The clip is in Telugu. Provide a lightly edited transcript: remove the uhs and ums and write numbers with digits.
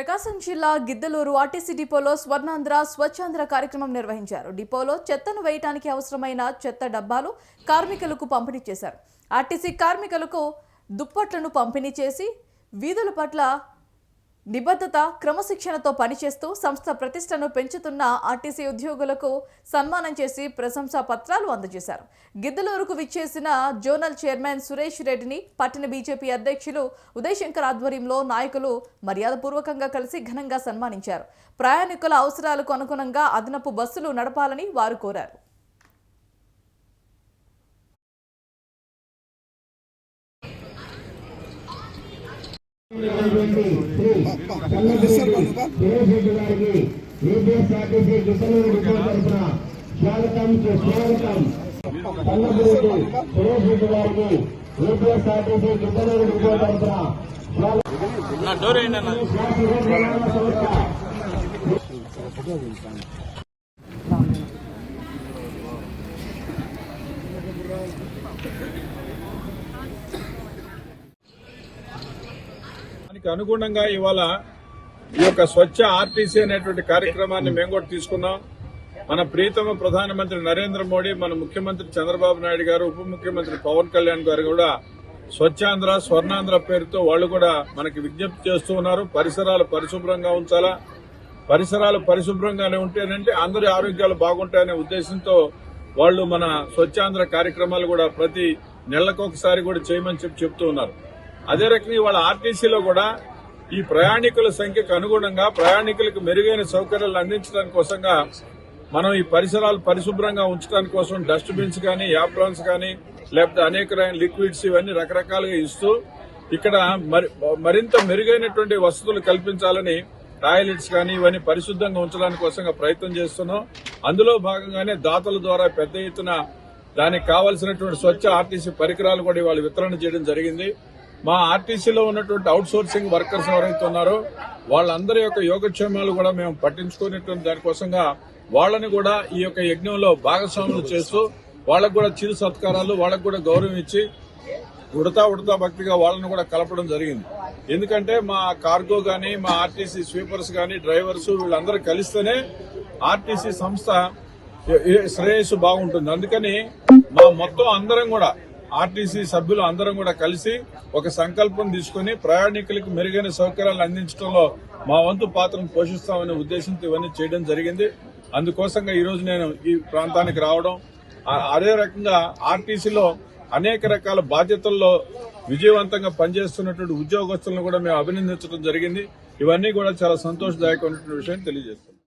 ప్రకాశం జిల్లా గిద్దలూరు ఆర్టీసీ డిపోలో స్వర్ణాంధ్ర స్వచ్ఛాంధ్ర కార్యక్రమం నిర్వహించారు. డిపోలో చెత్తను వేయడానికి అవసరమైన చెత్త డబ్బాలు కార్మికులకు పంపిణీ చేశారు. ఆర్టీసీ కార్మికులకు దుప్పట్లను పంపిణీ చేసి వీధుల పట్ల నిబద్ధత క్రమశిక్షణతో పనిచేస్తూ సంస్థ ప్రతిష్టను పెంచుతున్న ఆర్టీసీ ఉద్యోగులకు సన్మానం చేసి ప్రశంసా పత్రాలు అందజేశారు. గిద్దలూరుకు విచ్చేసిన జోనల్ చైర్మన్ సురేష్ రెడ్డిని పట్టణ బీజేపీ అధ్యక్షులు ఉదయ్ శంకర్ ఆధ్వర్యంలో నాయకులు మర్యాదపూర్వకంగా కలిసి ఘనంగా సన్మానించారు. ప్రయాణికుల అవసరాలకు అనుగుణంగా అదనపు బస్సులు నడపాలని వారు కోరారు. అనుగుణంగా ఇవాళ ఈ యొక్క స్వచ్ఛ ఆర్టీసీ అనేటువంటి కార్యక్రమాన్ని మేము కూడా తీసుకున్నాం. మన ప్రియతమ ప్రధానమంత్రి నరేంద్ర మోడీ, మన ముఖ్యమంత్రి చంద్రబాబు నాయుడు గారు, ఉప ముఖ్యమంత్రి పవన్ కళ్యాణ్ గారు కూడా స్వచ్ఛాంధ్ర స్వర్ణాంధ్ర పేరుతో వాళ్ళు కూడా మనకి విజ్ఞప్తి చేస్తూ ఉన్నారు. పరిసరాలు పరిశుభ్రంగా ఉంచాలా, పరిసరాలు పరిశుభ్రంగానే ఉంటేనంటే అందరి ఆరోగ్యాలు బాగుంటాయనే ఉద్దేశంతో వాళ్ళు మన స్వచ్ఛాంధ్ర కార్యక్రమాలు కూడా ప్రతి నెలకొకసారి కూడా చేయమని చెప్తూ ఉన్నారు. అదే రకంగా ఇవాళ ఆర్టీసీలో కూడా ఈ ప్రయాణికుల సంఖ్యకు అనుగుణంగా ప్రయాణికులకు మెరుగైన సౌకర్యాలు అందించడానికి కోసంగా మనం ఈ పరిసరాలు పరిశుభ్రంగా ఉంచడానికి కోసం డస్ట్ బిన్స్ కానీ, యాప్రాన్స్ కానీ, లేకపోతే అనేక లిక్విడ్స్ ఇవన్నీ రకరకాలుగా ఇస్తూ ఇక్కడ మరింత మెరుగైనటువంటి వసతులు కల్పించాలని టాయిలెట్స్ కానీ ఇవన్నీ పరిశుభ్రంగా ఉంచడానికి కోసంగా ప్రయత్నం చేస్తున్నాం. అందులో భాగంగానే దాతల ద్వారా పెద్ద ఎత్తున దానికి కావాల్సినటువంటి స్వచ్ఛ ఆర్టీసీ పరికరాలు కూడా ఇవాళ వితరణ చేయడం జరిగింది. మా ఆర్టీసీలో ఉన్నటువంటి అవుట్ సోర్సింగ్ వర్కర్స్ ఎవరైతే ఉన్నారో వాళ్ళందరి యొక్క యోగక్షేమాలు కూడా మేము పట్టించుకునేటువంటి దానికోసంగా వాళ్ళని కూడా ఈ యొక్క యజ్ఞంలో భాగస్వాములు చేస్తూ వాళ్ళకు కూడా చిరు సత్కారాలు, వాళ్ళకు కూడా గౌరవం ఇచ్చి ఉడతా భక్తిగా వాళ్ళని కూడా కలపడం జరిగింది. ఎందుకంటే మా కార్గో గానీ, మా ఆర్టీసీ స్వీపర్స్ గానీ, డ్రైవర్స్ వీళ్ళందరూ కలిస్తేనే ఆర్టీసీ సంస్థ శ్రేయస్సు బాగుంటుంది. అందుకని మా మొత్తం అందరం కూడా ఆర్టీసీ సభ్యులు అందరం కూడా కలిసి ఒక సంకల్పం తీసుకుని ప్రయాణికులకు మెరుగైన సౌకర్యాలు అందించడంలో మా వంతు పాత్రను పోషిస్తామనే ఉద్దేశంతో ఇవన్నీ చేయడం జరిగింది. అందుకోసంగా ఈ రోజు నేను ఈ ప్రాంతానికి రావడం, అదే రకంగా ఆర్టీసీలో అనేక రకాల బాధ్యతల్లో విజయవంతంగా పనిచేస్తున్నటువంటి ఉద్యోగస్తులను కూడా మేము అభినందించడం జరిగింది. ఇవన్నీ కూడా చాలా సంతోషదాయకమైనటువంటి విషయం తెలియజేస్తున్నాం.